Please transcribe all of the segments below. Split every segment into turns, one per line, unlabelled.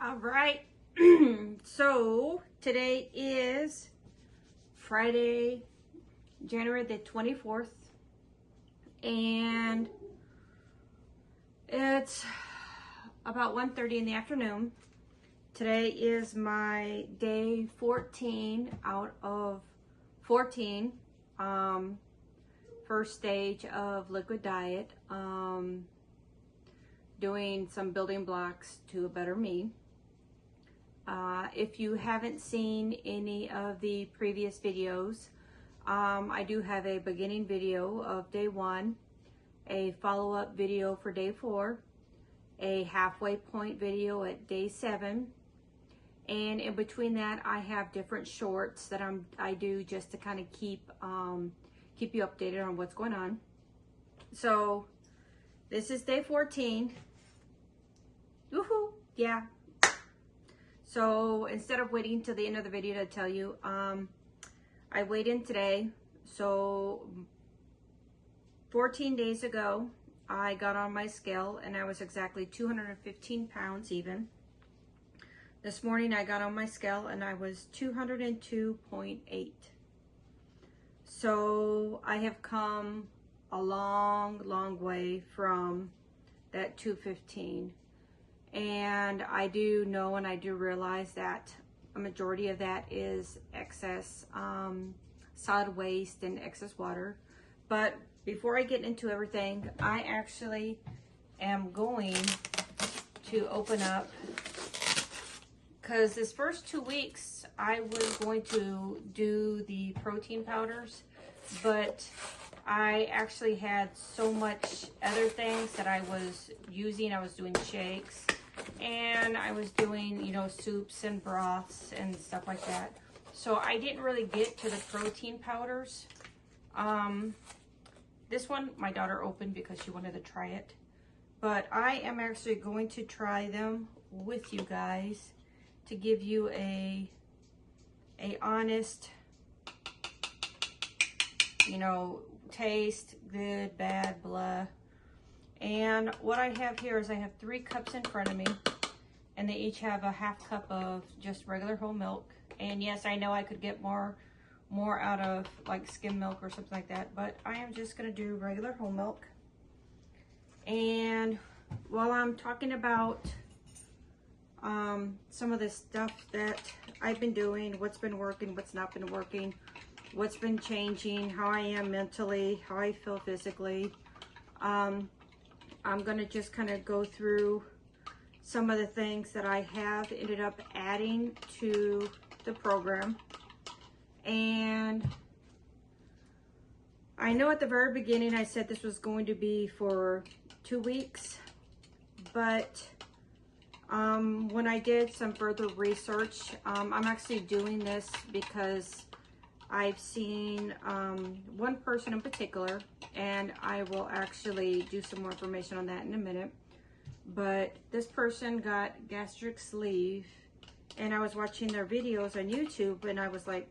All right. So today is Friday, January the 24th, and it's about 1:30 in the afternoon. Today is my day 14 out of 14, first stage of liquid diet, doing some building blocks to a better me. If you haven't seen any of the previous videos, I do have a beginning video of day 1, a follow-up video for day 4, a halfway point video at day 7, and in between that I have different shorts that I do just to kind of keep you updated on what's going on. So this is day 14. Woohoo! Yeah. So instead of waiting till the end of the video to tell you, I weighed in today. So 14 days ago, I got on my scale and I was exactly 215 pounds even. This morning I got on my scale and I was 202.8. So I have come a long way from that 215. And I do know and I do realize that a majority of that is excess solid waste and excess water. But before I get into everything, I actually am going to open up, because this first 2 weeks I was going to do the protein powders, but I actually had so much other things that I was using. I was doing shakes and I was doing, you know, soups and broths and stuff like that. So I didn't really get to the protein powders. This one my daughter opened because she wanted to try it. But I am actually going to try them with you guys to give you a honest, you know, taste, good, bad, blah. And what I have here is I have 3 cups in front of me, and they each have a half cup of just regular whole milk. And yes, I know I could get more out of like skim milk or something like that, but I am just gonna do regular whole milk. And while I'm talking about some of the stuff that I've been doing, what's been working, what's not been working, what's been changing, how I am mentally, how I feel physically, I'm gonna just kind of go through some of the things that I have ended up adding to the program. And I know at the very beginning I said this was going to be for 2 weeks, but when I did some further research, I'm actually doing this because I've seen one person in particular, and I will actually do some more information on that in a minute. But this person got gastric sleeve, and I was watching their videos on YouTube, and I was like,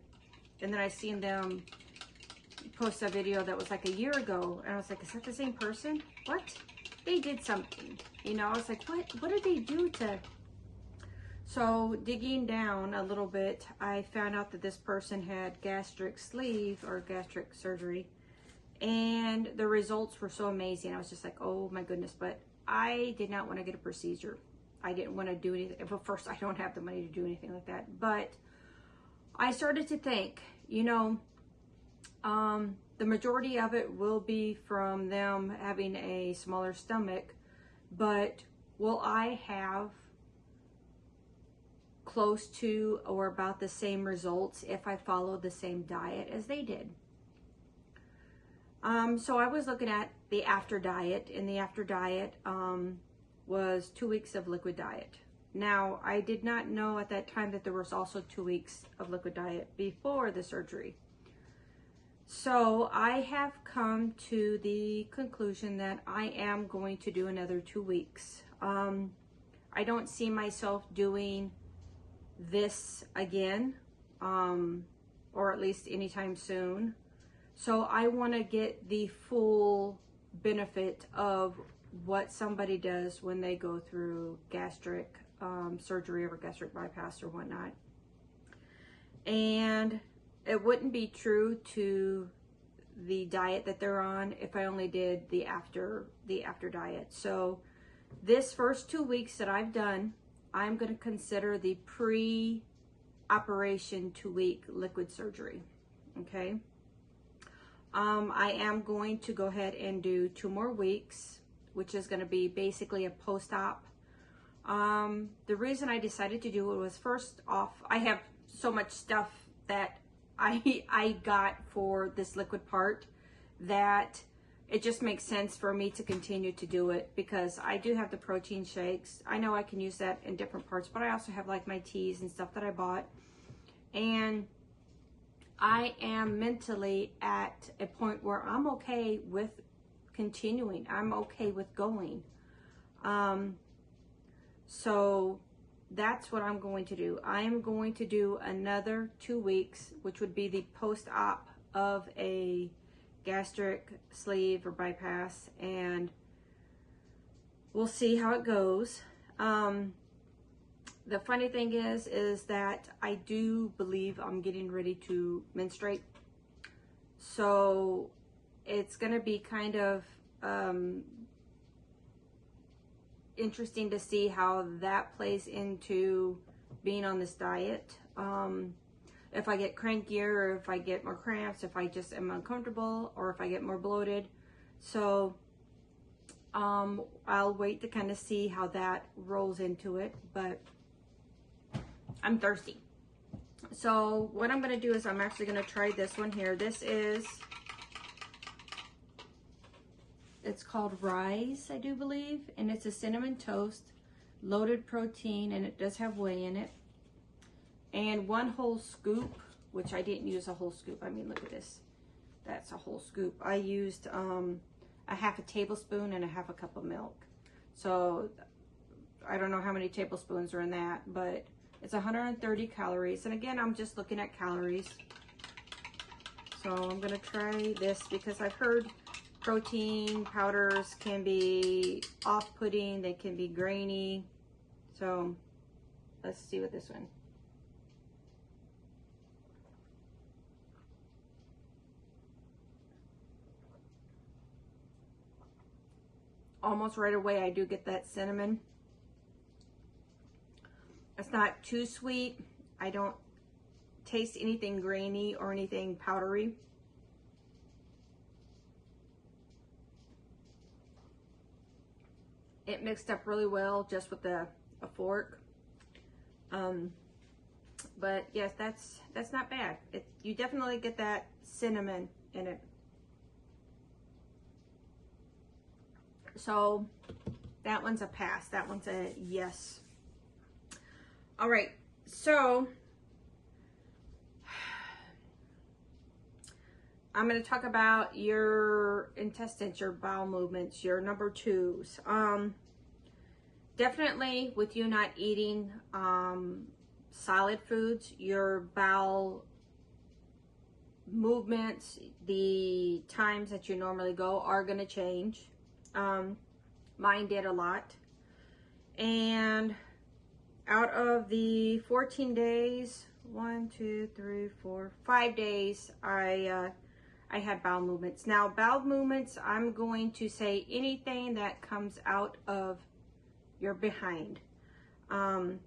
and then I seen them post a video that was like a year ago, and I was like, is that the same person? What? They did something, you know? I was like, what did they do to? So digging down a little bit, I found out that this person had gastric sleeve or gastric surgery, and the results were so amazing. I was just like, oh my goodness. But I did not want to get a procedure. I didn't want to do anything. Well, first, I don't have the money to do anything like that. But I started to think, you know, the majority of it will be from them having a smaller stomach, but will I have close to or about the same results if I follow the same diet as they did? So I was looking at the after diet, and the after diet was 2 weeks of liquid diet. Now, I did not know at that time that there was also 2 weeks of liquid diet before the surgery. So I have come to the conclusion that I am going to do another 2 weeks. I don't see myself doing this again, or at least anytime soon. So I want to get the full benefit of what somebody does when they go through gastric surgery or gastric bypass or whatnot. And it wouldn't be true to the diet that they're on if I only did the after diet. So this first 2 weeks that I've done, I'm going to consider the pre-operation 2-week liquid surgery. Okay. I am going to go ahead and do 2 more weeks, which is going to be basically a post-op. The reason I decided to do it was, first off, I have so much stuff that I got for this liquid part that it just makes sense for me to continue to do it, because I do have the protein shakes. I know I can use that in different parts, but I also have like my teas and stuff that I bought. And I am mentally at a point where I'm okay with continuing. I'm okay with going. So that's what I'm going to do. I am going to do another 2 weeks, which would be the post-op of a gastric sleeve or bypass, and we'll see how it goes. The funny thing is that I do believe I'm getting ready to menstruate. So it's going to be kind of interesting to see how that plays into being on this diet. If I get crankier, or if I get more cramps, if I just am uncomfortable, or if I get more bloated. So I'll wait to kind of see how that rolls into it, but I'm thirsty. So what I'm going to do is I'm actually going to try this one here. This is, it's called Rise, I do believe, and it's a cinnamon toast, loaded protein, and it does have whey in it. And 1 whole scoop, which I didn't use a whole scoop. I mean, look at this. That's a whole scoop. I used a half a tablespoon and a half a cup of milk. So I don't know how many tablespoons are in that, but it's 130 calories. And again, I'm just looking at calories. So I'm going to try this because I've heard protein powders can be off-putting. They can be grainy. So let's see what this one. Almost right away, I do get that cinnamon. It's not too sweet. I don't taste anything grainy or anything powdery. It mixed up really well just with a fork. But yes, that's not bad. You definitely get that cinnamon in it. So that one's a pass. That one's a yes. All right, so I'm going to talk about your intestines, your bowel movements, your number 2s. Definitely with you not eating solid foods, your bowel movements, the times that you normally go are going to change. Mine did a lot. And out of the 14 days, 1, 2, 3, 4, 5 days, I had bowel movements. Now, bowel movements, I'm going to say anything that comes out of your behind. And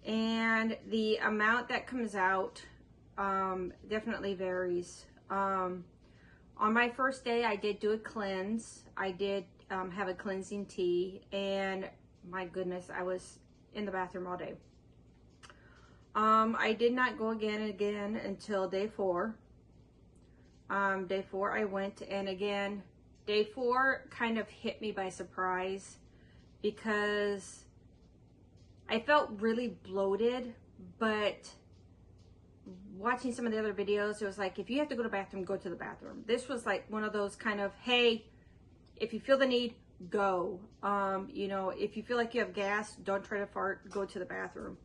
the amount that comes out definitely varies. On my first day, I did do a cleanse. I did have a cleansing tea, and my goodness, I was in the bathroom all day. I did not go again and again until day 4. Day 4 I went, and again, day 4 kind of hit me by surprise because I felt really bloated, but watching some of the other videos, it was like, if you have to go to the bathroom, go to the bathroom. This was like one of those kind of, hey, if you feel the need, go. You know, if you feel like you have gas, don't try to fart, go to the bathroom.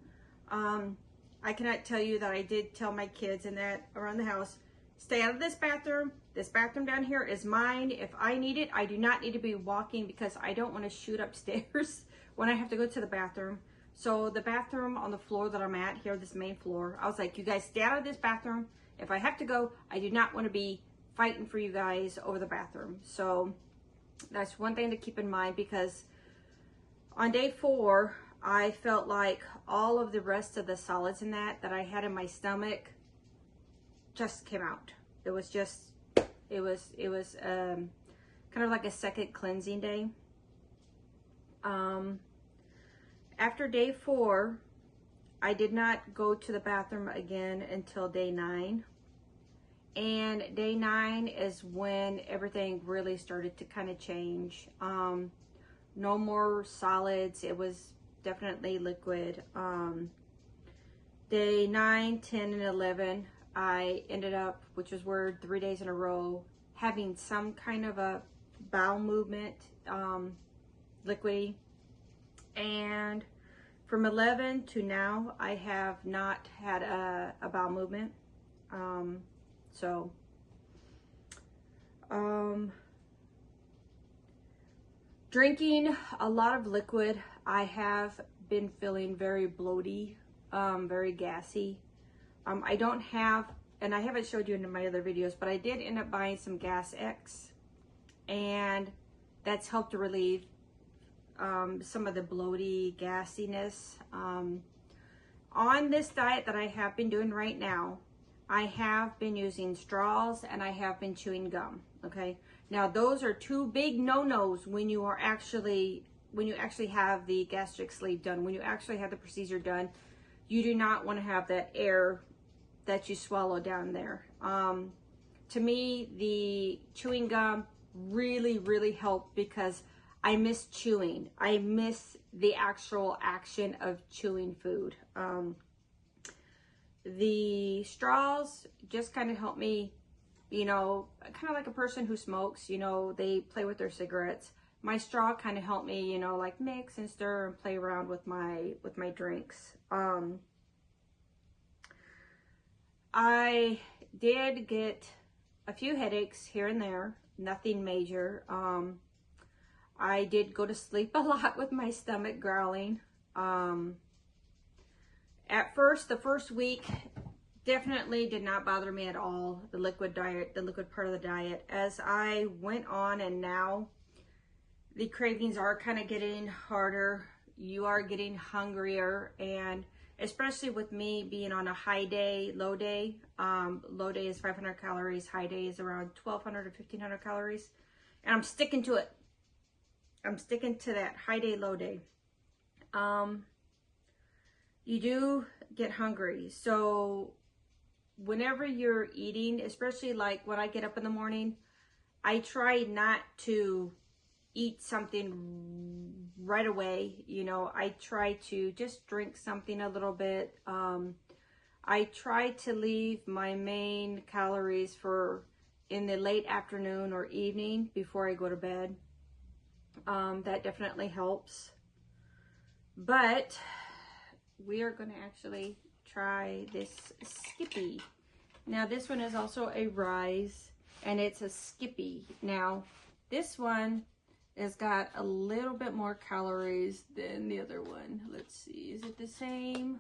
I cannot tell you that I did tell my kids and that around the house, stay out of this bathroom. This bathroom down here is mine. If I need it, I do not need to be walking because I don't want to shoot upstairs when I have to go to the bathroom. So the bathroom on the floor that I'm at here, this main floor, I was like, you guys stay out of this bathroom. If I have to go, I do not want to be fighting for you guys over the bathroom. So that's one thing to keep in mind, because on day 4, I felt like all of the rest of the solids in that I had in my stomach just came out. It was kind of like a second cleansing day. After day 4, I did not go to the bathroom again until day 9. And day 9 is when everything really started to kind of change. No more solids. It was definitely liquid. Day 9, 10, and 11, I ended up, which was weird, 3 days in a row, having some kind of a bowel movement, liquidy. And from 11 to now, I have not had a bowel movement. Drinking a lot of liquid, I have been feeling very bloaty, very gassy. I don't have, and I haven't showed you in my other videos, but I did end up buying some Gas X, and that's helped to relieve some of the bloaty gassiness. On this diet that I have been doing right now, I have been using straws and I have been chewing gum. Okay, now those are 2 big no-nos when you actually have the gastric sleeve done. When you actually have the procedure done, you do not want to have that air that you swallow down there. To me, the chewing gum really helped, because I miss chewing. I miss the actual action of chewing food. The straws just kind of help me, you know, kind of like a person who smokes, you know, they play with their cigarettes. My straw kind of helped me, you know, like mix and stir and play around with my drinks. I did get a few headaches here and there, nothing major. I did go to sleep a lot with my stomach growling. At first, the first week, definitely did not bother me at all, the liquid diet, the liquid part of the diet. As I went on, and now the cravings are kind of getting harder. You are getting hungrier, and especially with me being on a high day, low day. Low day is 500 calories, high day is around 1,200 to 1,500 calories. And I'm sticking to it. I'm sticking to that high day, low day. You do get hungry. So whenever you're eating, especially like when I get up in the morning, I try not to eat something right away. You know, I try to just drink something a little bit. I try to leave my main calories for in the late afternoon or evening before I go to bed. That definitely helps. But we are going to actually try this Skippy. Now this one is also a rise, and it's a Skippy. Now this one has got a little bit more calories than the other one. Let's see, is it the same?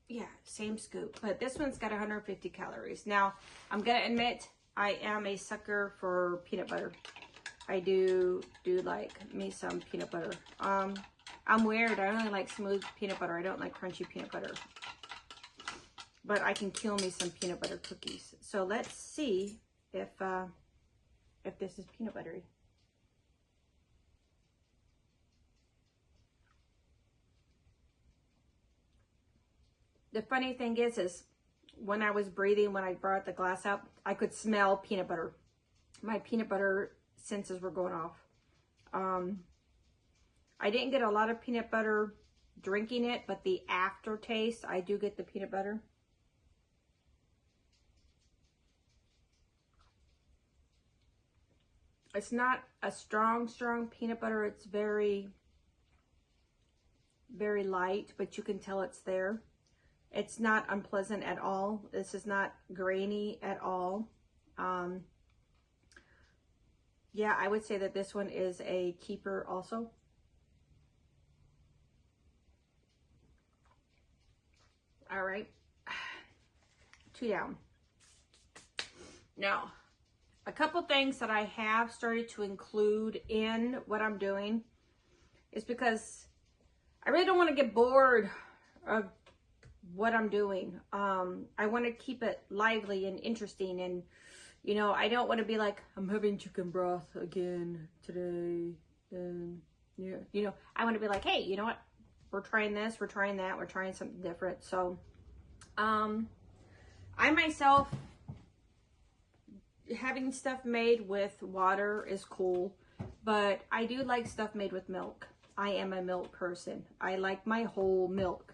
Yeah, same scoop, but this one's got 150 calories. Now I'm gonna admit, I am a sucker for peanut butter. I do like me some peanut butter. I'm weird. I only like smooth peanut butter. I don't like crunchy peanut butter. But I can kill me some peanut butter cookies. So let's see if this is peanut buttery. The funny thing is when I was breathing, when I brought the glass out, I could smell peanut butter. My peanut butter senses were going off. I didn't get a lot of peanut butter drinking it, but the aftertaste, I do get the peanut butter. It's not a strong peanut butter. It's very, very light, but you can tell it's there. It's not unpleasant at all. This is not grainy at all. yeah, I would say that this one is a keeper also. All right, 2 down. Now, a couple things that I have started to include in what I'm doing is because I really don't want to get bored of what I'm doing. I want to keep it lively and interesting, and you know, I don't want to be like, I'm having chicken broth again today, and yeah, you know, I want to be like, hey, you know what? We're trying this, we're trying that, we're trying something different. So, I myself, having stuff made with water is cool, but I do like stuff made with milk. I am a milk person. I like my whole milk.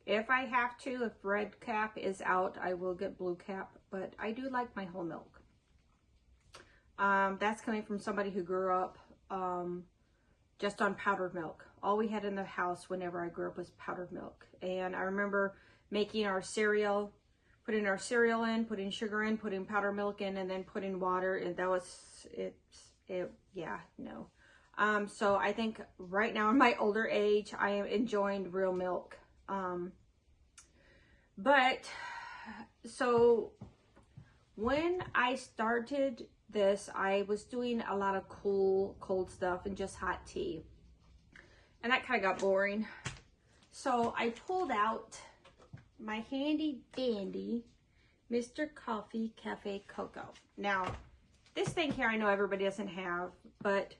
If I have to, if red cap is out, I will get blue cap, but I do like my whole milk. That's coming from somebody who grew up just on powdered milk. All we had in the house whenever I grew up was powdered milk. And I remember making our cereal, putting our cereal in, putting sugar in, putting powdered milk in, and then putting water. And that was it. Yeah, no. So I think right now in my older age, I am enjoying real milk. But so when I started this, I was doing a lot of cold stuff and just hot tea. And that kind of got boring. So I pulled out my handy dandy Mr. Coffee Cafe Cocoa. Now, this thing here I know everybody doesn't have, but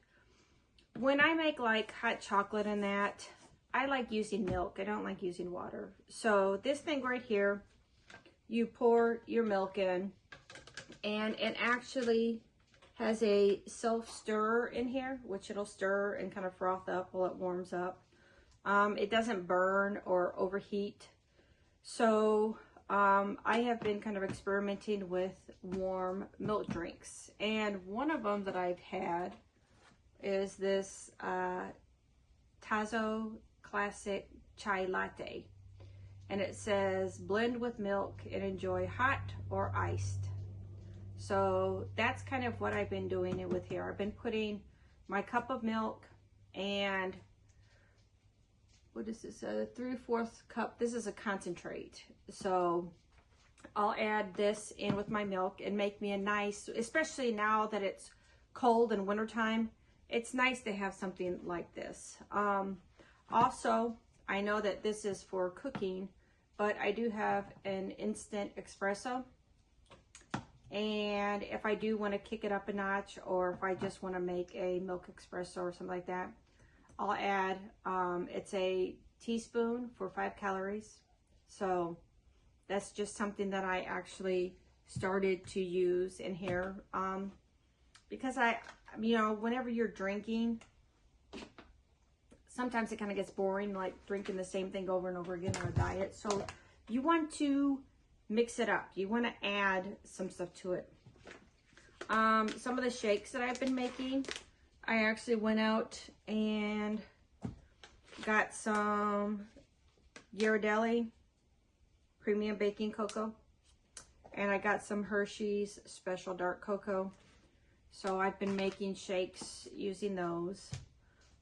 when I make like hot chocolate and that, I like using milk. I don't like using water. So this thing right here, you pour your milk in, and it actually has a self-stirrer in here, which it'll stir and kind of froth up while it warms up. It doesn't burn or overheat. So I have been kind of experimenting with warm milk drinks. And one of them that I've had is this Tazo Classic Chai Latte. And it says, blend with milk and enjoy hot or iced. So that's kind of what I've been doing it with here. I've been putting my cup of milk and what is this, a 3/4 cup. This is a concentrate. So I'll add this in with my milk and make me a nice, especially now that it's cold and wintertime, it's nice to have something like this. Also, I know that this is for cooking, but I do have an instant espresso. And if I do want to kick it up a notch, or if I just want to make a milk espresso or something like that, I'll add, it's a teaspoon for 5 calories. So that's just something that I actually started to use in here. Because you know, whenever you're drinking, sometimes it kind of gets boring, like drinking the same thing over and over again on a diet. So you want to mix it up. You want to add some stuff to it. Some of the shakes that I've been making, I actually went out and got some Ghirardelli premium baking cocoa, and I got some Hershey's special dark cocoa. So I've been making shakes using those.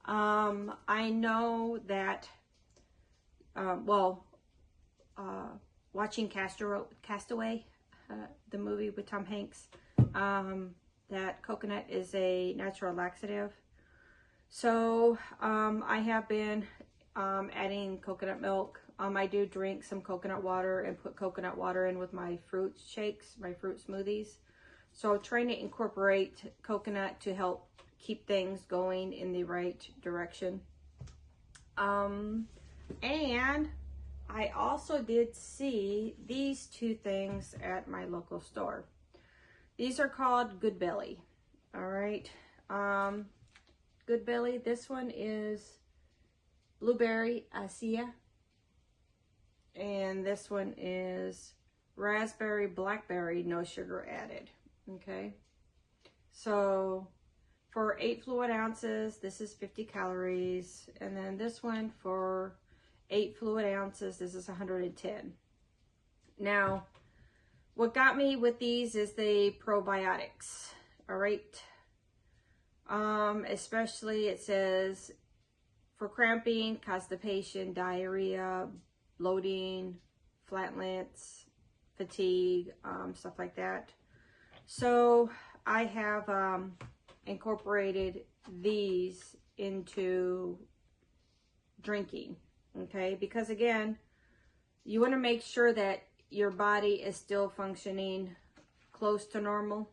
I know that, watching Castaway, the movie with Tom Hanks, that coconut is a natural laxative. So I have been adding coconut milk. I do drink some coconut water and put coconut water in with my fruit shakes, my fruit smoothies. So trying to incorporate coconut to help keep things going in the right direction. And I also did see these 2 things at my local store. These are called Good Belly. All right. Good Belly. This one is blueberry acai. And this one is raspberry blackberry, no sugar added. Okay. So for 8 fluid ounces, this is 50 calories. And then this one for 8 fluid ounces, this is 110. Now, what got me with these is the probiotics. All right. Especially it says for cramping, constipation, diarrhea, bloating, flatulence, fatigue, stuff like that. So I have incorporated these into drinking, okay? Because again, you want to make sure that your body is still functioning close to normal.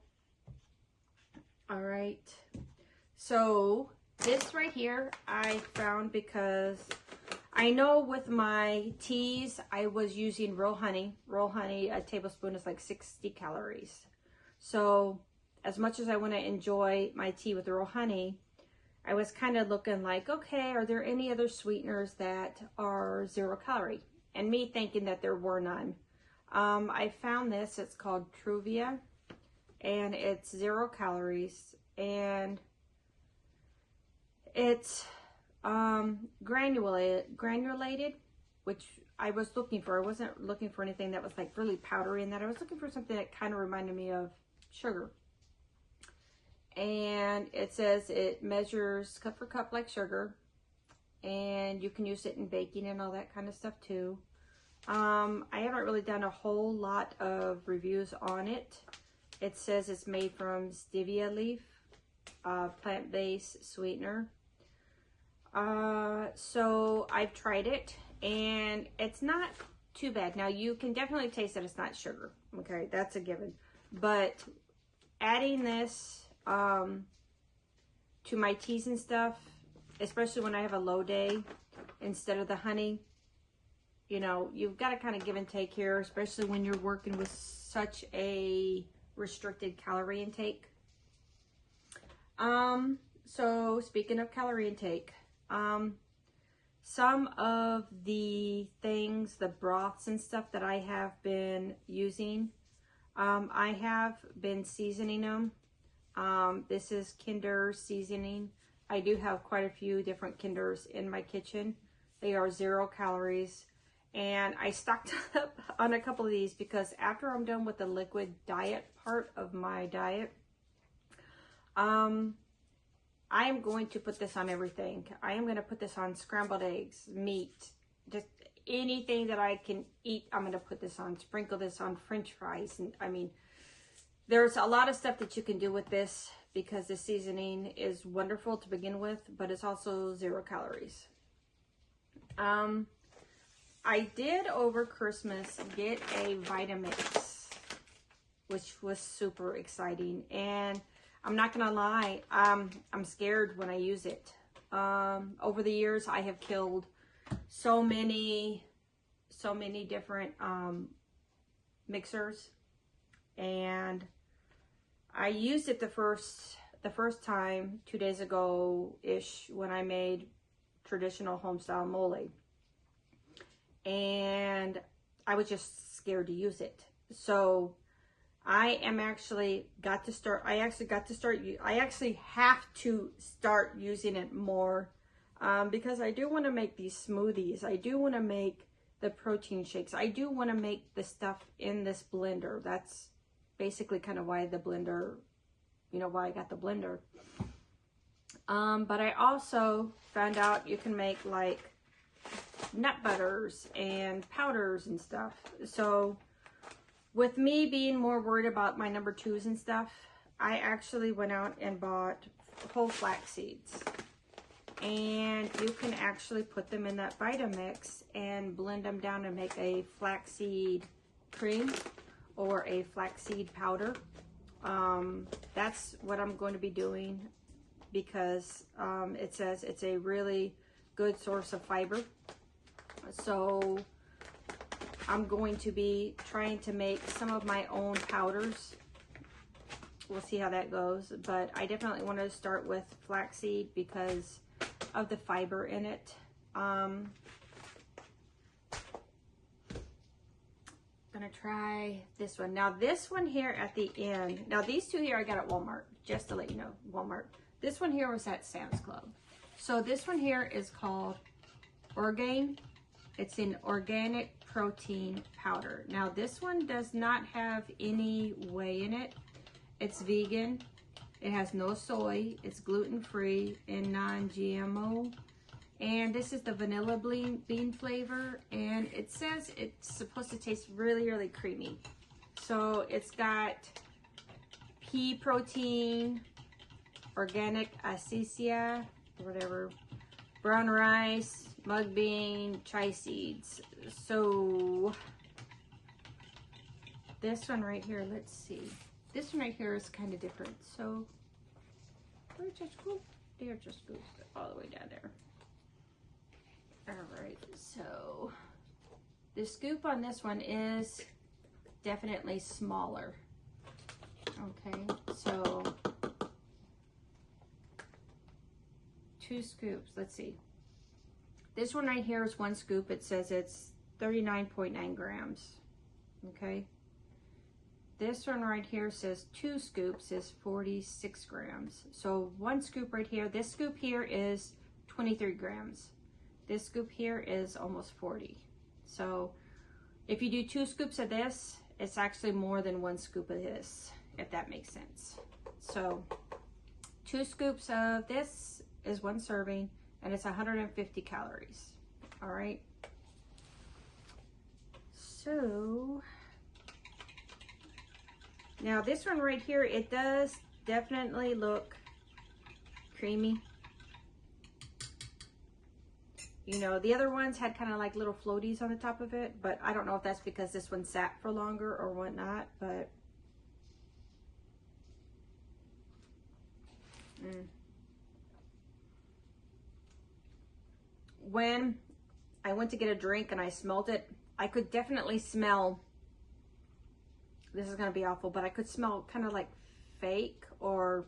All right. So this right here I found because I know with my teas I was using raw honey. Raw honey, a tablespoon is like 60 calories. So as much as I want to enjoy my tea with raw honey, I was kind of looking like, okay, are there any other sweeteners that are 0 calorie? And me thinking that there were none. I found this, it's called Truvia, and it's 0 calories, and it's granulated, which I was looking for. I wasn't looking for anything that was like really powdery in that. I was looking for something that kind of reminded me of sugar. And it says it measures cup for cup like sugar, and you can use it in baking and all that kind of stuff too. I haven't really done a whole lot of reviews on it. It says it's made from stevia leaf, plant-based sweetener. So I've tried it and it's not too bad. Now you can definitely taste that it's not sugar. Okay, that's a given. But adding this to my teas and stuff, especially when I have a low day, instead of the honey, you know, you've got to kind of give and take here, especially when you're working with such a restricted calorie intake. So speaking of calorie intake, some of the things, the broths and stuff that I have been using, I have been seasoning them. This is Kinder seasoning. I do have quite a few different Kinders in my kitchen. They are 0 calories. And I stocked up on a couple of these because after I'm done with the liquid diet part of my diet, I am going to put this on everything. I am going to put this on scrambled eggs, meat, just anything that I can eat. I'm going to put this on, sprinkle this on French fries. And I mean, there's a lot of stuff that you can do with this because the seasoning is wonderful to begin with, but it's also 0 calories. I did over Christmas get a Vitamix, which was super exciting. And I'm not gonna lie, I'm scared when I use it. Over the years, I have killed so many different mixers, and I used it the first time 2 days ago ish when I made traditional homestyle mole, and I was just scared to use it. So I actually have to start using it more because I do want to make these smoothies. I do want to make the protein shakes. I do want to make the stuff in this blender. That's basically kind of why the blender, you know, why I got the blender. But I also found out you can make like nut butters and powders and stuff. So with me being more worried about my number 2s and stuff, I actually went out and bought whole flax seeds. And you can actually put them in that Vitamix and blend them down and make a flaxseed cream or a flaxseed powder. That's what I'm going to be doing because it says it's a really good source of fiber. So I'm going to be trying to make some of my own powders. We'll see how that goes, but I definitely want to start with flaxseed because of the fiber in it. Gonna try this one. Now this one here at the end, now these 2 here I got at Walmart, just to let you know, Walmart. This one here was at Sam's Club. So this one here is called Orgain. It's an organic protein powder. Now this one does not have any whey in it. It's vegan. It has no soy, it's gluten-free and non-GMO. And this is the vanilla bean flavor, and it says it's supposed to taste really, really creamy. So it's got pea protein, organic acecia, whatever, brown rice, mung bean, chia seeds. So this one right here, let's see. This one right here is kind of different. So where's your scoop? There's your scoop all the way down there. All right, so the scoop on this one is definitely smaller. Okay, so 2 scoops. Let's see. This one right here is 1 scoop. It says it's 39.9 grams. Okay. This one right here says 2 scoops is 46 grams. So 1 scoop right here. This scoop here is 23 grams. This scoop here is almost 40. So if you do 2 scoops of this, it's actually more than 1 scoop of this, if that makes sense. So 2 scoops of this is 1 serving, and it's 150 calories. All right. So now this one right here, it does definitely look creamy. You know, the other ones had kind of like little floaties on the top of it, but I don't know if that's because this one sat for longer or whatnot, but when I went to get a drink and I smelled it, I could definitely smell, this is going to be awful, but I could smell kind of like fake or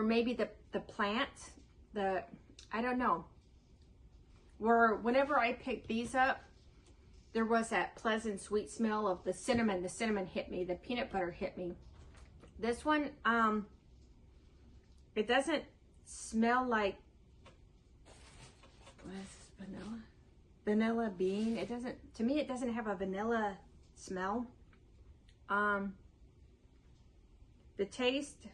maybe the plant, I don't know. Whenever I picked these up, there was that pleasant sweet smell of the cinnamon. The cinnamon hit me, the peanut butter hit me. This one, it doesn't smell like, what is this, vanilla? Vanilla bean. It doesn't, to me, it doesn't have a vanilla smell. The taste,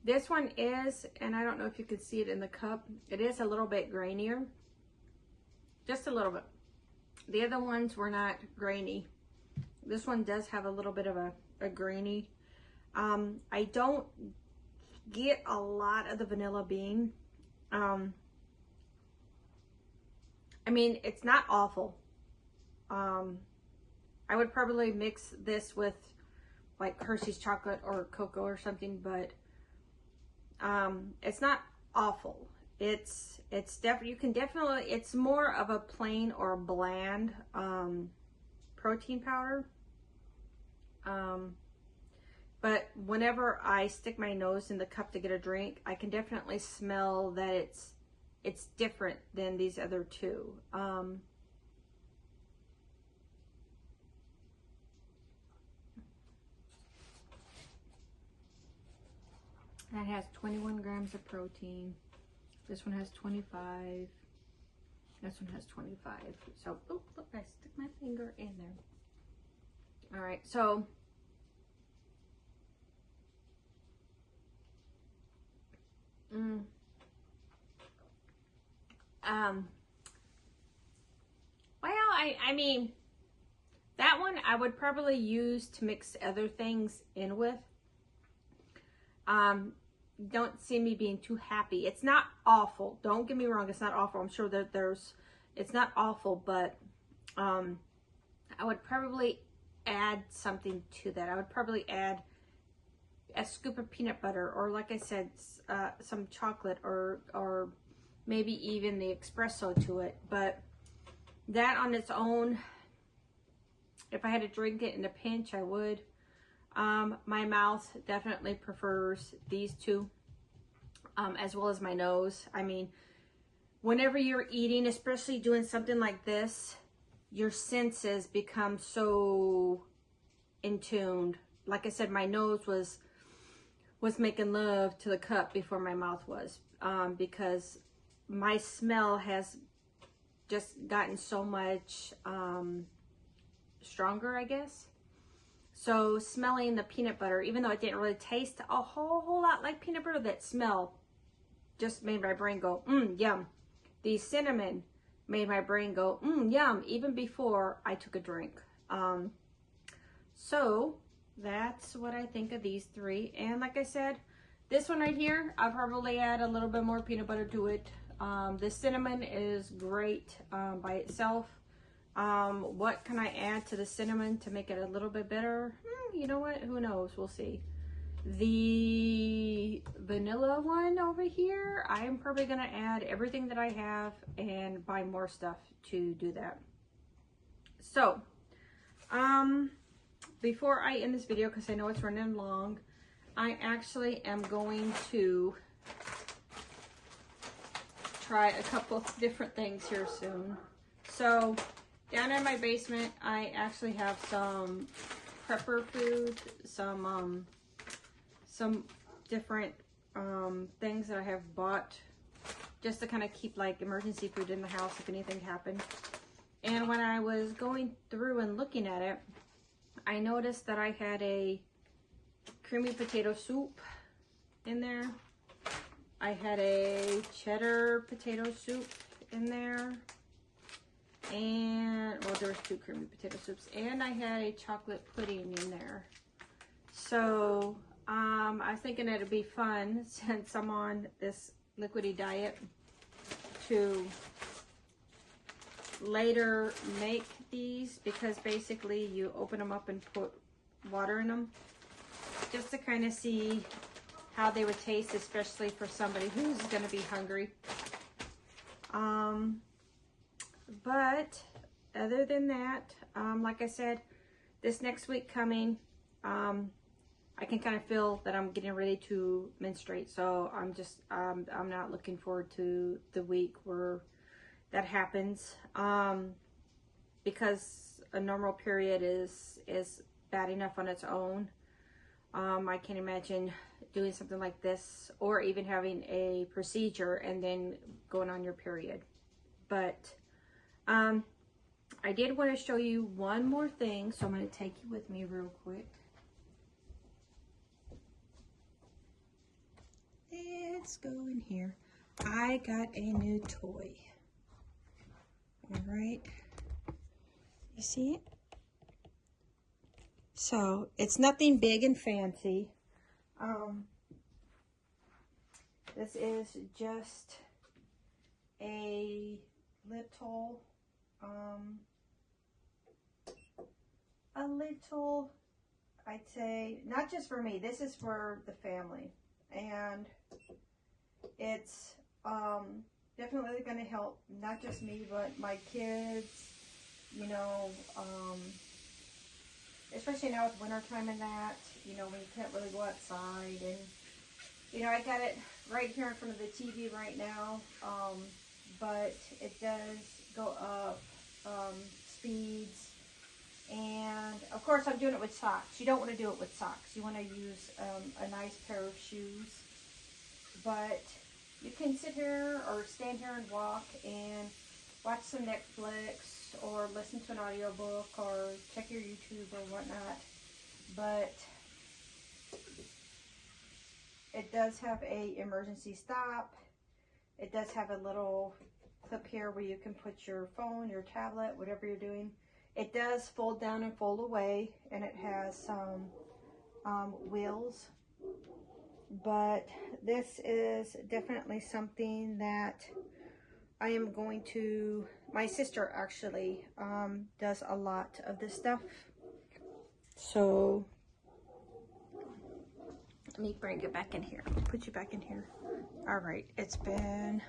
this one is, and I don't know if you can see it in the cup, it is a little bit grainier. Just a little bit. The other ones were not grainy. This one does have a little bit of a grainy. I don't get a lot of the vanilla bean. I mean, it's not awful. I would probably mix this with like Hershey's chocolate or cocoa or something, but it's not awful. It's definitely, you can definitely, it's more of a plain or bland protein powder. But whenever I stick my nose in the cup to get a drink, I can definitely smell that it's different than these other two. That has 21 grams of protein. This one has 25. This one has 25. So, oh, look, I stick my finger in there. All right, so well, I mean, that one I would probably use to mix other things in with. Don't see me being too happy. It's not awful. Don't get me wrong. It's not awful. I'm sure that it's not awful, but I would probably add something to that. I would probably add a scoop of peanut butter, or like I said, some chocolate, or maybe even the espresso to it. But that on its own, if I had to drink it in a pinch, I would. My mouth definitely prefers these two, as well as my nose. I mean, whenever you're eating, especially doing something like this, your senses become so in tuned. Like I said, my nose was was making love to the cup before my mouth was, because my smell has just gotten so much stronger, I guess. So smelling the peanut butter, even though it didn't really taste a whole lot like peanut butter, that smell just made my brain go, yum. The cinnamon made my brain go, yum, even before I took a drink. So that's what I think of these three. And like I said, this one right here, I'll probably add a little bit more peanut butter to it. The cinnamon is great by itself. What can I add to the cinnamon to make it a little bit better? You know what? Who knows? We'll see. The vanilla one over here, I am probably going to add everything that I have and buy more stuff to do that. So, before I end this video, because I know it's running long, I actually am going to try a couple different things here soon. So, down in my basement, I actually have some prepper food, some different things that I have bought just to kind of keep like emergency food in the house if anything happened. And when I was going through and looking at it, I noticed that I had a creamy potato soup in there. I had a cheddar potato soup in there. And, well, there was 2 creamy potato soups. And I had a chocolate pudding in there. So, I was thinking it'd be fun, since I'm on this liquidy diet, to later make these, because basically you open them up and put water in them, just to kind of see how they would taste, especially for somebody who's going to be hungry. But other than that, like I said, this next week coming, I can kind of feel that I'm getting ready to menstruate. So I'm not looking forward to the week where that happens, because a normal period is bad enough on its own. I can't imagine doing something like this, or even having a procedure and then going on your period. But I did want to show you one more thing, so I'm going to take you with me real quick. Let's go in here. I got a new toy. All right. You see it? So it's nothing big and fancy. This is just a little, I'd say, not just for me, this is for the family. And it's definitely going to help not just me, but my kids, you know, especially now with winter time and that, you know, when you can't really go outside. And, you know, I got it right here in front of the TV right now, but it does go up speeds. And of course I'm doing it with socks. You don't want to do it with socks. You want to use a nice pair of shoes. But you can sit here or stand here and walk and watch some Netflix or listen to an audiobook or check your YouTube or whatnot. But it does have a emergency stop. It does have a little clip here where you can put your phone, your tablet, whatever you're doing. It does fold down and fold away, and it has some wheels. But this is definitely something that I am going to, my sister actually does a lot of this stuff. So let me bring it back in here. Put you back in here. All right, it's been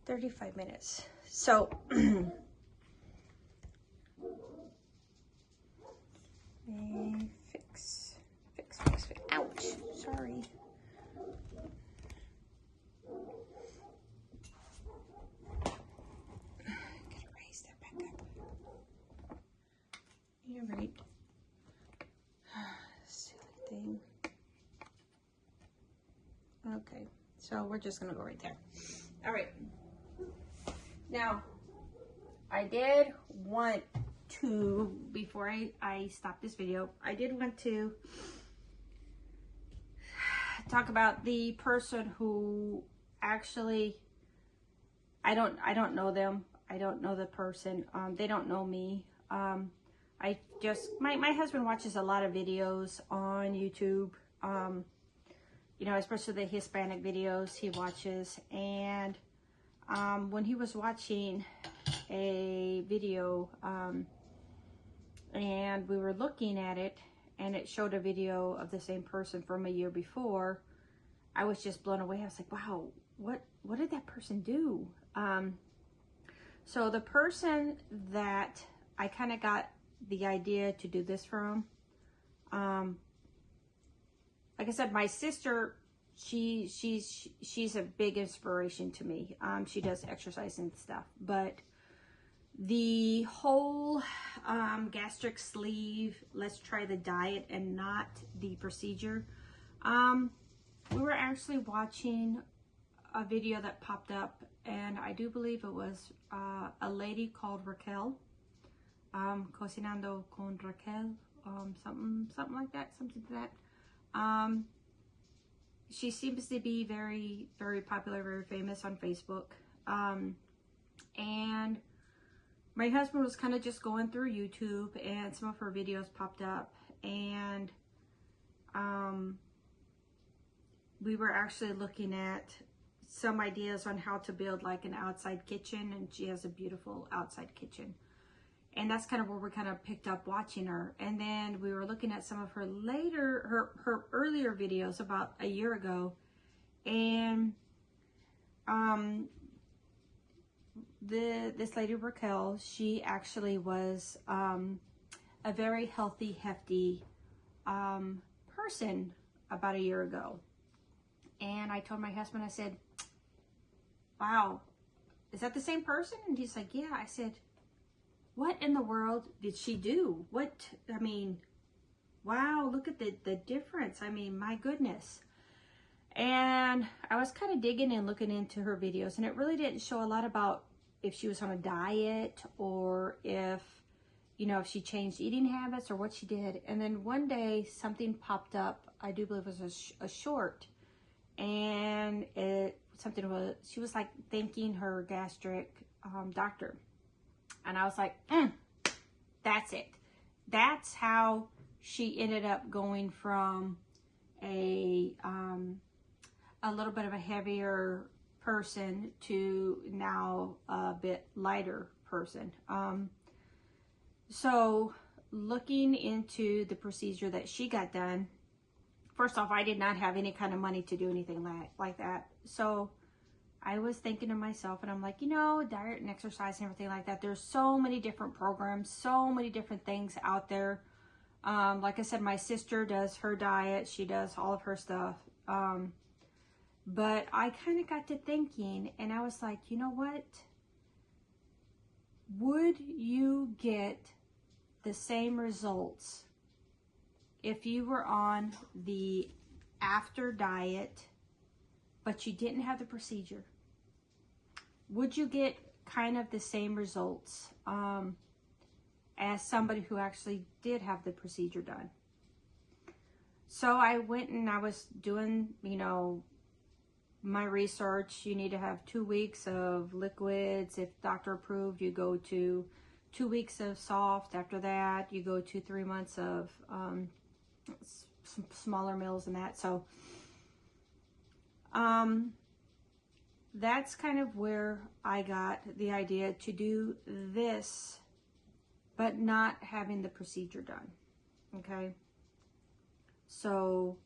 35 minutes. So fix. Ouch, sorry. Gotta raise that back up. You're right. Silly thing. So we're just gonna go right there. All right. Now, I did want to, before I stop this video, I did want to talk about the person who actually, I don't know them. I don't know the person. They don't know me. I just, my husband watches a lot of videos on YouTube, you know, especially the Hispanic videos he watches. And when he was watching a video, and we were looking at it, and it showed a video of the same person from a year before, I was just blown away. I was like, wow, what did that person do? So the person that I kind of got the idea to do this from, like I said, my sister, she's a big inspiration to me. She does exercise and stuff, but the whole gastric sleeve, let's try the diet and not the procedure. We were actually watching a video that popped up, and I do believe it was a lady called Raquel, Cocinando con Raquel, something like that, something to that. She seems to be very, very popular, very famous on Facebook. And my husband was kind of just going through YouTube, and some of her videos popped up, and we were actually looking at some ideas on how to build like an outside kitchen, and she has a beautiful outside kitchen. And that's kind of where we kind of picked up watching her. And then we were looking at some of her her earlier videos about a year ago. And this lady Raquel, she actually was a very healthy, hefty person about a year ago. And I told my husband, I said, wow, is that the same person? And he's like, yeah. I said, what in the world did she do? I mean, wow, look at the difference. I mean, my goodness. And I was kind of digging and looking into her videos, and it really didn't show a lot about if she was on a diet, or if, you know, if she changed eating habits, or what she did. And then one day something popped up, I do believe it was a short, and she was like thanking her gastric doctor. And I was like, that's it. That's how she ended up going from a little bit of a heavier person to now a bit lighter person. So looking into the procedure that she got done, first off, I did not have any kind of money to do anything like that. So I was thinking to myself, and I'm like, you know, diet and exercise and everything like that, there's so many different programs, so many different things out there. Like I said, my sister does her diet, she does all of her stuff. But I kind of got to thinking, and I was like, you know what? Would you get the same results if you were on the after diet, but you didn't have the procedure? Would you get kind of the same results as somebody who actually did have the procedure done? So I went and I was doing, you know, my research. You need to have 2 weeks of liquids. If doctor approved, you go to 2 weeks of soft. After that, you go to 3 months of some smaller meals and that. So that's kind of where I got the idea to do this, but not having the procedure done. Okay. So,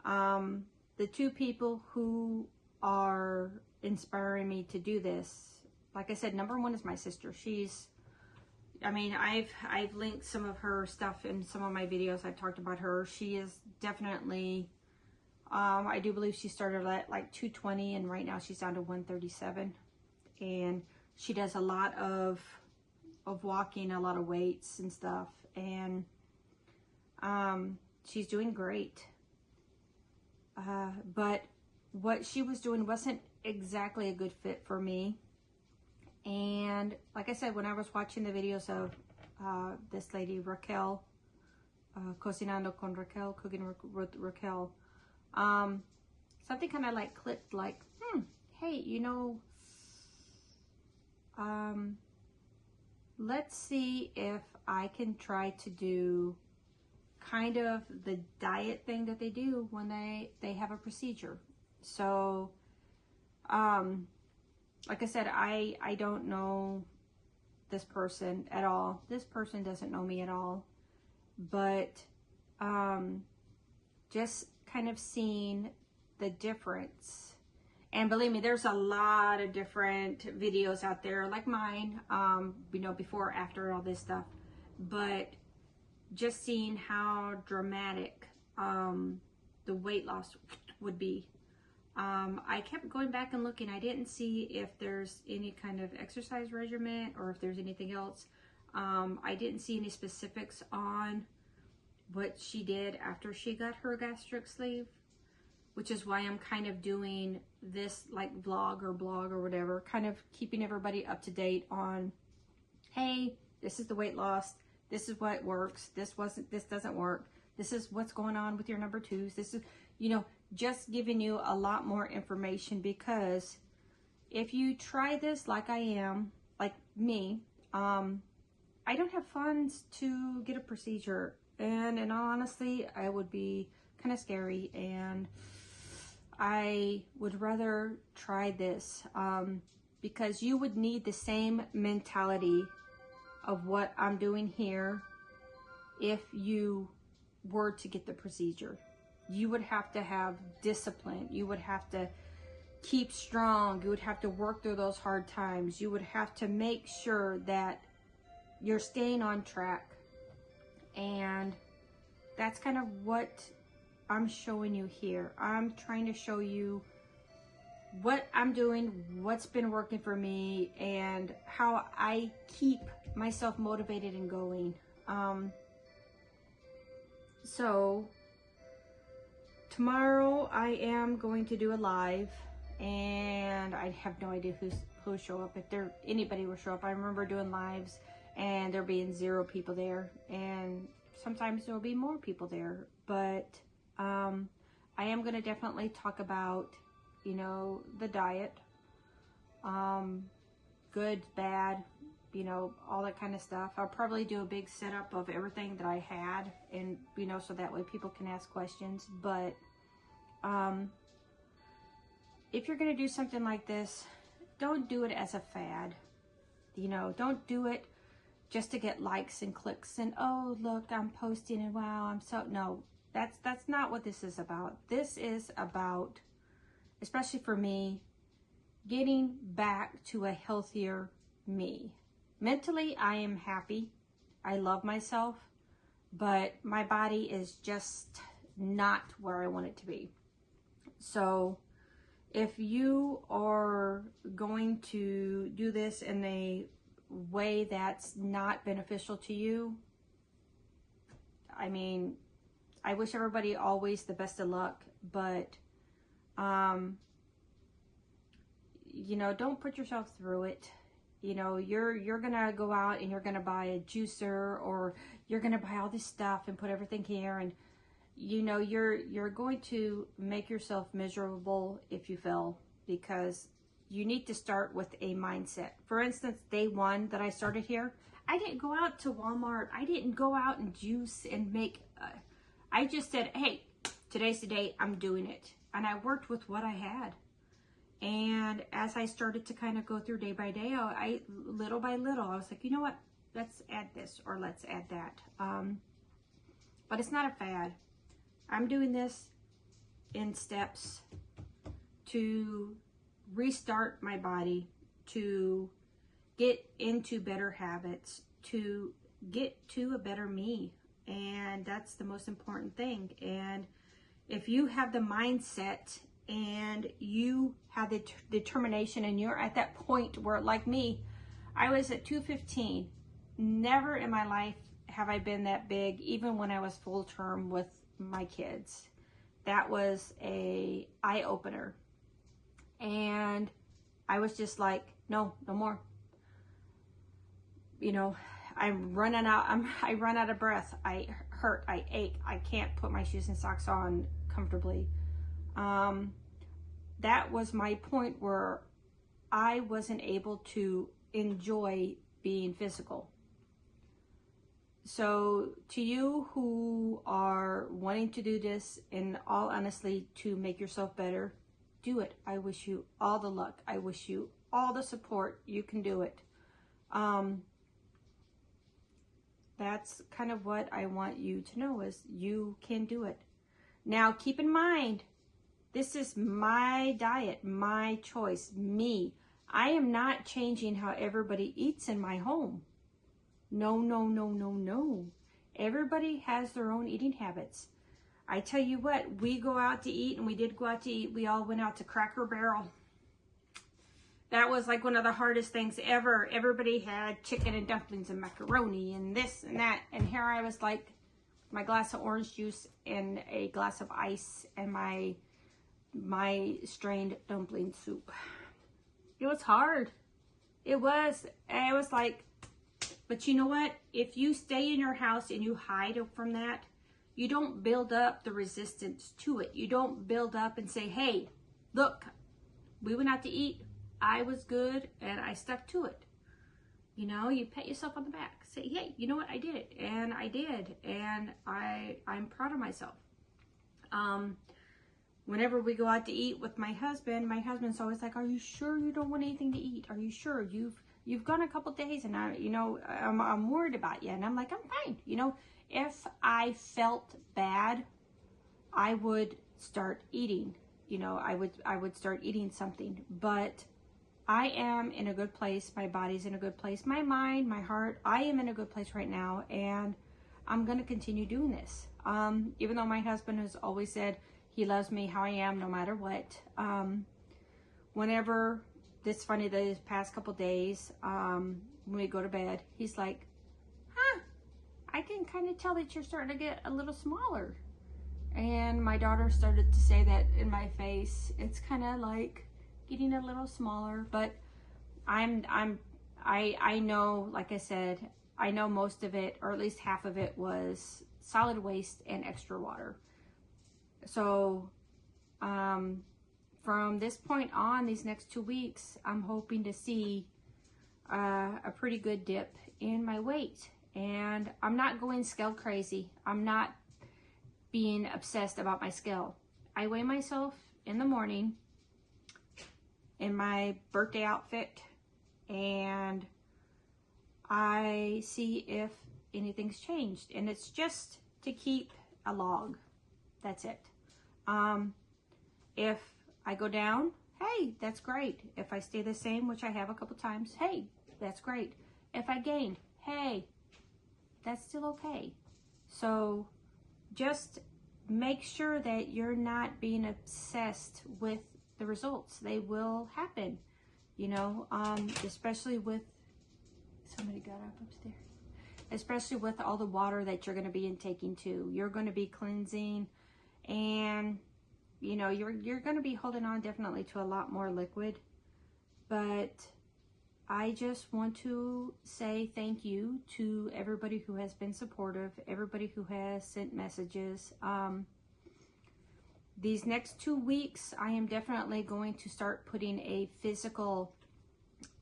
the two people who are inspiring me to do this, like I said, number one is my sister. I mean, I've linked some of her stuff in some of my videos. I've talked about her. She is definitely, I do believe she started at like 220, and right now she's down to 137. And she does a lot of walking, a lot of weights and stuff. And she's doing great. But what she was doing wasn't exactly a good fit for me. And like I said, when I was watching the videos of this lady, Raquel, Cocinando con Raquel, Cooking with Raquel, something kind of like clicked, like, hey, you know, let's see if I can try to do kind of the diet thing that they do when they have a procedure. So, like I said, I don't know this person at all. This person doesn't know me at all. But just kind of seeing the difference. And believe me, there's a lot of different videos out there like mine, you know, before, after, all this stuff. But just seeing how dramatic the weight loss would be. I kept going back and looking. I didn't see if there's any kind of exercise regimen or if there's anything else. I didn't see any specifics on what she did after she got her gastric sleeve, which is why I'm kind of doing this like vlog or blog or whatever, kind of keeping everybody up to date on, hey, this is the weight loss, this is what works, this doesn't work, this is what's going on with your number twos, this is, you know, just giving you a lot more information, because if you try this like I am, like me, I don't have funds to get a procedure, and in all honesty, I would be kind of scary, and I would rather try this, because you would need the same mentality of what I'm doing here if you were to get the procedure. You would have to have discipline. You would have to keep strong. You would have to work through those hard times. You would have to make sure that you're staying on track. And that's kind of what I'm showing you here. I'm trying to show you what I'm doing, what's been working for me, and how I keep myself motivated and going. So tomorrow I am going to do a live, and I have no idea who'll show up, if anybody will show up. I remember doing lives and there being 0 people there, and sometimes there will be more people there, but I am going to definitely talk about, you know, the diet, good, bad, you know, all that kind of stuff. I'll probably do a big setup of everything that I had, and, you know, so that way people can ask questions. But if you're going to do something like this, don't do it as a fad. You know, don't do it just to get likes and clicks and, oh, look, I'm posting and wow, I'm so, no, that's not what this is about. This is about, especially for me, getting back to a healthier me. Mentally, I am happy. I love myself, but my body is just not where I want it to be. So if you are going to do this in a way that's not beneficial to you, I mean, I wish everybody always the best of luck, but you know, don't put yourself through it. You know, you're gonna go out and you're gonna buy a juicer, or you're gonna buy all this stuff and put everything here, and you know, you're going to make yourself miserable if you fail, because you need to start with a mindset. For instance, day 1 that I started here, I didn't go out to Walmart. I didn't go out and juice and make, I just said, hey, today's the day, I'm doing it. And I worked with what I had. And as I started to kind of go through day by day, I little by little, I was like, you know what, let's add this or let's add that. But it's not a fad. I'm doing this in steps to restart my body, to get into better habits, to get to a better me. And that's the most important thing. And if you have the mindset and you have the determination, and you're at that point where, like me, I was at 215. Never in my life have I been that big, even when I was full term with my kids. That was a eye-opener. And I was just like, no, no more. You know, I run out of breath. I hurt, I ache. I can't put my shoes and socks on comfortably. That was my point where I wasn't able to enjoy being physical. So to you who are wanting to do this, in all honesty, to make yourself better, do it. I wish you all the luck. I wish you all the support. You can do it. That's kind of what I want you to know, is you can do it. Now, keep in mind, this is my diet, my choice, me. I am not changing how everybody eats in my home. No, no, no, no, no. Everybody has their own eating habits. I tell you what, we go out to eat, and we did go out to eat. We all went out to Cracker Barrel. That was like one of the hardest things ever. Everybody had chicken and dumplings and macaroni and this and that. And here I was like, my glass of orange juice and a glass of ice and my strained dumpling soup. It was hard. It was. I was like, but you know what? If you stay in your house and you hide from that, you don't build up the resistance to it. You don't build up and say, hey, look, we went out to eat. I was good and I stuck to it. You know, you pat yourself on the back. Say, hey, you know what? I did it. And I did. And I'm proud of myself. Whenever we go out to eat with my husband's always like, are you sure you don't want anything to eat? Are you sure? You've gone a couple days and I'm worried about you. And I'm like, I'm fine. You know, if I felt bad, I would start eating. You know, I would start eating something. But I am in a good place. My body's in a good place. My mind, my heart, I am in a good place right now. And I'm going to continue doing this. Even though my husband has always said he loves me how I am no matter what. Whenever, it's funny, the past couple days, when we go to bed, he's like, I can kind of tell that you're starting to get a little smaller. And my daughter started to say that in my face. It's kind of like getting a little smaller, but I know, like I said, I know most of it, or at least half of it, was solid waste and extra water. So from this point on, these next 2 weeks, I'm hoping to see a pretty good dip in my weight. And I'm not going scale crazy. I'm not being obsessed about my scale. I weigh myself in the morning in my birthday outfit, and I see if anything's changed. And it's just to keep a log. That's it. If I go down, hey, that's great. If I stay the same, which I have a couple times, hey, that's great. If I gain, hey, that's still okay. So just make sure that you're not being obsessed with the results. They will happen, you know, especially with, somebody got up upstairs, especially with all the water that you're going to be intaking too. You're going to be cleansing, and you know, you're going to be holding on definitely to a lot more liquid. But I just want to say thank you to everybody who has been supportive, everybody who has sent messages. These next 2 weeks, I am definitely going to start putting a physical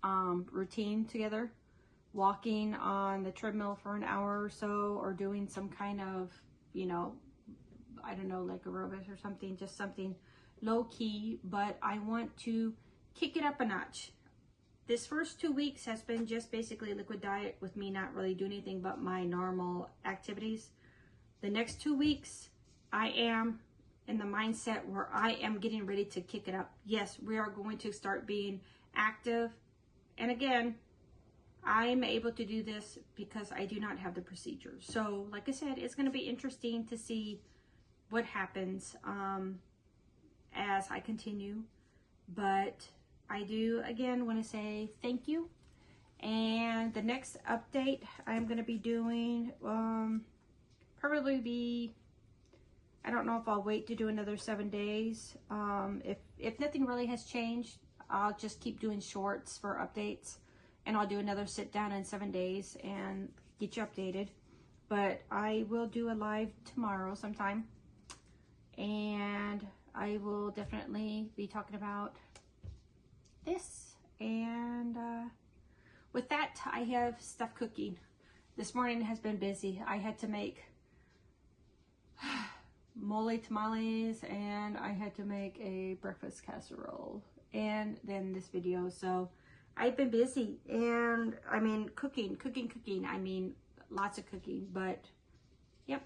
routine together. Walking on the treadmill for an hour or so, or doing some kind of, you know, I don't know, like aerobics or something, just something low key. But I want to kick it up a notch. This first 2 weeks has been just basically a liquid diet with me not really doing anything but my normal activities. The next 2 weeks, I am in the mindset where I am getting ready to kick it up. Yes, we are going to start being active. And again, I'm able to do this because I do not have the procedure. So like I said, it's going to be interesting to see what happens as I continue. But I do, again, want to say thank you. And the next update I'm going to be doing probably be, I don't know if I'll wait to do another 7 days. if nothing really has changed, I'll just keep doing shorts for updates, and I'll do another sit down in 7 days and get you updated. But I will do a live tomorrow sometime, and I will definitely be talking about this. And with that, I have stuff cooking. This morning has been busy. I had to make mole tamales, and I had to make a breakfast casserole, and then this video. So I've been busy, and I mean cooking. I mean lots of cooking, but yep.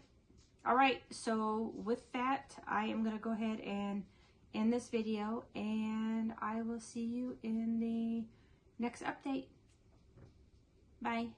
All right, so with that, I am gonna go ahead and end this video, and I will see you in the next update. Bye.